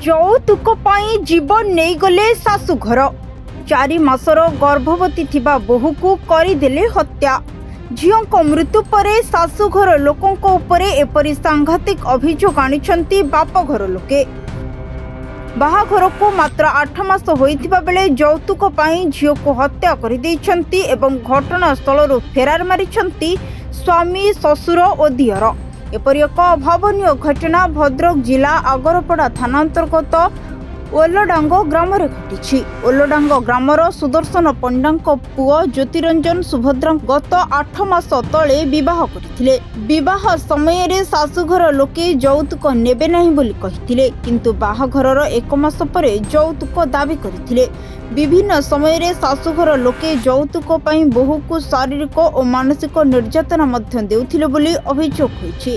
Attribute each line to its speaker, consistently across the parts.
Speaker 1: ଯୌତୁକ ପାଇଁ ଜୀବନ ନେଇଗଲେ ଶାଶୁଘର। 4 ମାସର ଗର୍ଭବତୀ ଥିବା ବୋହୂକୁ କରିଦେଲେ ହତ୍ୟା। ଝିଅଙ୍କ ମୃତ୍ୟୁ ପରେ ଶାଶୁଘର ଲୋକଙ୍କ ଉପରେ ଏପରି ସାଂଘାତିକ ଅଭିଯୋଗ ଆଣିଛନ୍ତି ବାପଘର ଲୋକେ। ବାହାଘରକୁ ମାତ୍ର 8 ମାସ ହୋଇଥିବା ବେଳେ ଯୌତୁକ ପାଇଁ ଝିଅକୁ ହତ୍ୟା କରିଦେଇଛନ୍ତି ଏବଂ ଘଟଣାସ୍ଥଳରୁ ଫେରାର ମାରିଛନ୍ତି ସ୍ୱାମୀ, ଶ୍ୱଶୁର ଓ ଦିଅର। ଏପରି ଏକ ଅଭାବନୀୟ ଘଟଣା ଭଦ୍ରକ ଜିଲ୍ଲା ଆଗରପଡ଼ା ଥାନା ଅନ୍ତର୍ଗତ ଓଲଡାଙ୍ଗ ଗ୍ରାମରେ ଘଟିଛି। ଓଲଡାଙ୍ଗ ଗ୍ରାମର ସୁଦର୍ଶନ ପଣ୍ଡାଙ୍କ ପୁଅ ଜ୍ୟୋତିରଞ୍ଜନ ସୁଭଦ୍ରା ଗତ 8 ମାସ ତଳେ ବିବାହ କରିଥିଲେ। ବିବାହ ସମୟରେ ଶାଶୁଘର ଲୋକେ ଯୌତୁକ ନେବେ ନାହିଁ ବୋଲି କହିଥିଲେ, କିନ୍ତୁ ବାହାଘରର 1 ମାସ ପରେ ଯୌତୁକ ଦାବି କରିଥିଲେ। ବିଭିନ୍ନ ସମୟରେ ଶାଶୁଘର ଲୋକେ ଯୌତୁକ ପାଇଁ ବୋହୂକୁ ଶାରୀରିକ ଓ ମାନସିକ ନିର୍ଯାତନା ମଧ୍ୟ ଦେଉଥିଲେ ବୋଲି ଅଭିଯୋଗ ହୋଇଛି।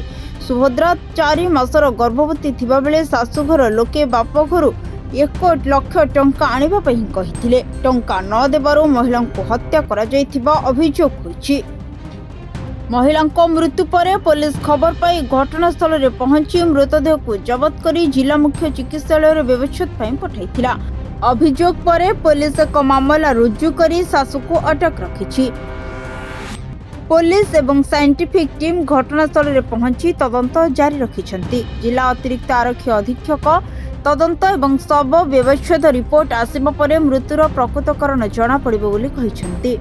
Speaker 1: ସୁଭଦ୍ରା 4 ମାସର ଗର୍ଭବତୀ ଥିବାବେଳେ ଶାଶୁଘର ଲୋକେ ବାପଘରୁ 1 ଲକ୍ଷ ଟଙ୍କା ଆଣିବା ପାଇଁ କହିଥିଲେ। ଟଙ୍କା ନ ଦେବାରୁ ମହିଳାଙ୍କୁ ହତ୍ୟା କରାଯାଇଥିବା ଅଭିଯୋଗ ହୋଇଛି। ମହିଳାଙ୍କ ମୃତ୍ୟୁ ପରେ ପୋଲିସ ଖବର ପାଇ ଘଟଣାସ୍ଥଳରେ ପହଞ୍ଚି ମୃତଦେହକୁ ଜବତ କରି ଜିଲ୍ଲା ମୁଖ୍ୟ ଚିକିତ୍ସାଳୟରେ ବ୍ୟବଚ୍ଛେଦ ପାଇଁ ପଠାଇଥିଲା। ଅଭିଯୋଗ ପରେ ପୋଲିସ ଏକ ମାମଲା ରୁଜୁ କରି ଶାଶୁକୁ ଅଟକ ରଖିଛି। ପୋଲିସ ଏବଂ ସାଇଣ୍ଟିଫିକ ଟିମ୍ ଘଟଣାସ୍ଥଳରେ ପହଞ୍ଚି ତଦନ୍ତ ଜାରି ରଖିଛନ୍ତି। ଜିଲ୍ଲା ଅତିରିକ୍ତ ଆରକ୍ଷୀ ଅଧୀକ୍ଷକ ତଦନ୍ତ ଏବଂ ଶବ ବ୍ୟବଚ୍ଛେଦ ରିପୋର୍ଟ ଆସିବା ପରେ ମୃତ୍ୟୁର ପ୍ରକୃତ କାରଣ ଜଣାପଡ଼ିବ ବୋଲି କହିଛନ୍ତି।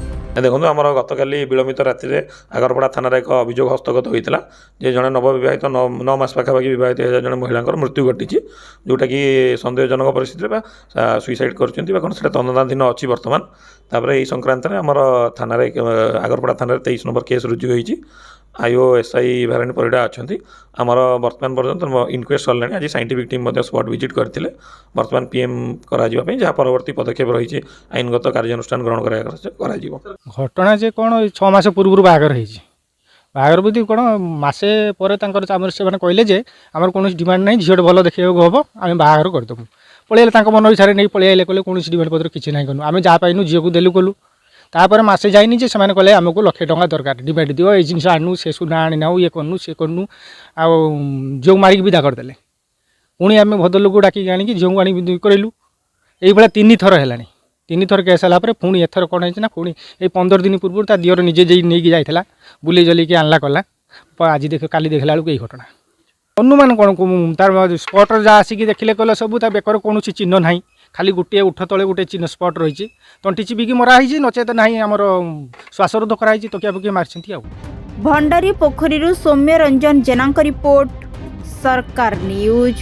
Speaker 2: ଦେଖନ୍ତୁ, ଆମର ଗତକାଲି ବିଳମ୍ବିତ ରାତିରେ ଆଗରପଡ଼ା ଥାନାରେ ଏକ ଅଭିଯୋଗ ହସ୍ତଗତ ହୋଇଥିଲା ଯେ ଜଣେ ନବବିବାହିତ 9 ମାସ ପାଖାପାଖି ବିବାହିତ ଜଣେ ମହିଳାଙ୍କର ମୃତ୍ୟୁ ଘଟିଛି, ଯେଉଁଟାକି ସନ୍ଦେହଜନକ ପରିସ୍ଥିତିରେ ବା ସୁଇସାଇଡ୍ କରିଛନ୍ତି ବା କ'ଣ ସେଟା ତଦନ୍ତାଧୀନ ଅଛି ବର୍ତ୍ତମାନ। ତାପରେ ଏହି ସଂକ୍ରାନ୍ତରେ ଆମର ଥାନାରେ ଆଗରପଡ଼ା ଥାନାରେ 23 ନମ୍ବର କେସ୍ ରୁଜୁ ହୋଇଛି। ଆଇଓ ଏସ୍ଆଇ ଭାରାଣୀ ପରିଡ଼ା ଅଛନ୍ତି। ଆମର ବର୍ତ୍ତମାନ ପର୍ଯ୍ୟନ୍ତ ଇନକ୍ୱେଷ୍ଟ ସରିଲାଣି। ଆଜି ସାଇଣ୍ଟିଫିକ ଟିମ୍ ମଧ୍ୟ ସ୍ପଟ୍ ଭିଜିଟ୍ କରିଥିଲେ। ବର୍ତ୍ତମାନ ପିଏମ୍ କରାଯିବା ପାଇଁ ଯାହା ପରବର୍ତ୍ତୀ ପଦକ୍ଷେପ ରହିଛି ଆଇନଗତ କାର୍ଯ୍ୟାନୁଷ୍ଠାନ ଗ୍ରହଣ କରାଯିବ।
Speaker 3: ଘଟଣା ଯେ କ'ଣ 6 ମାସ ପୂର୍ବରୁ ବାହାଘର ହେଇଛି। ବାହାଘର ବୁଦ୍ଧି କ'ଣ ମାସେ ପରେ ତାଙ୍କର ଆମର ସେମାନେ କହିଲେ ଯେ ଆମର କୌଣସି ଡିମାଣ୍ଡ ନାହିଁ, ଝିଅଟେ ଭଲ ଦେଖିବାକୁ ହେବ, ଆମେ ବାହାଘର କରିଦେବୁ। ପଳେଇଲେ ତାଙ୍କ ମନ ଇଚ୍ଛାରେ ନେଇ ପଳେଇ ଆଇଲେ, କହିଲେ କୌଣସି ଡିମାଣ୍ଡ ପତ୍ର କିଛି ନାହିଁ କଲୁ। ଆମେ ଯାହା ପାଇନୁ ଝିଅକୁ ଦେଲୁ କଲୁ। ତାପରେ ମାସେ ଯାଇନି ଯେ ସେମାନେ କହିଲେ ଆମକୁ 1 ଲକ୍ଷ ଟଙ୍କା ଦରକାର, ଡିମାଣ୍ଡ ଦିଅ, ଏଇ ଜିନିଷ ଆଣୁ, ସେ ସୁନା ଆଣିନାଉ, ଇଏ କରନୁ ସିଏ କରନୁ, ଆଉ ଝିଅକୁ ମାରିକି ବିଦା କରିଦେଲେ। ପୁଣି ଆମେ ଭଦ୍ରଲୋକକୁ ଡାକିକି ଆଣିକି ଝିଅକୁ ଆଣିକି କରିଲୁ। ଏଇଭଳିଆ 3 ଥର ହେଲାଣି। 3 ଥର କେସ୍ ହେଲା ପରେ ପୁଣି ଏଥର କ'ଣ ହେଇଛି ନା, ପୁଣି ଏଇ 15 ଦିନ ପୂର୍ବରୁ ତା ଦିଅର ନିଜେ ନେଇକି ଯାଇଥିଲା, ବୁଲେଇ ଜଲେଇକି ଆଣିଲା କଲା। ଆଜି କାଲି ଦେଖିଲା ବେଳକୁ ଏଇ ଘଟଣା। ଅନୁମାନ କ'ଣ ତାର ସ୍ପଟ୍ରେ ଯାହା ଆସିକି ଦେଖିଲେ କହିଲେ ସବୁ ତା ବେକର କୌଣସି ଚିହ୍ନ ନାହିଁ, ଖାଲି ଗୋଟିଏ ଉଠ ତଳେ ଗୋଟେ ଚିହ୍ନ ସ୍ପଟ୍ ରହିଛି। ତଣ୍ଟି ଚିପିକି ମରା ହେଇଛି, ନଚେତ ନାହିଁ ଆମର ଶ୍ୱାସରୋଧ କରାହେଇଛି, ତକିଆ ପକିଆ ମାରିଛନ୍ତି। ଆଉ
Speaker 1: ଭଣ୍ଡାରୀ ପୋଖରୀରୁ ସୌମ୍ୟ ରଞ୍ଜନ ଜେନାଙ୍କ ରିପୋର୍ଟ, ସରକାର ନ୍ୟୁଜ୍।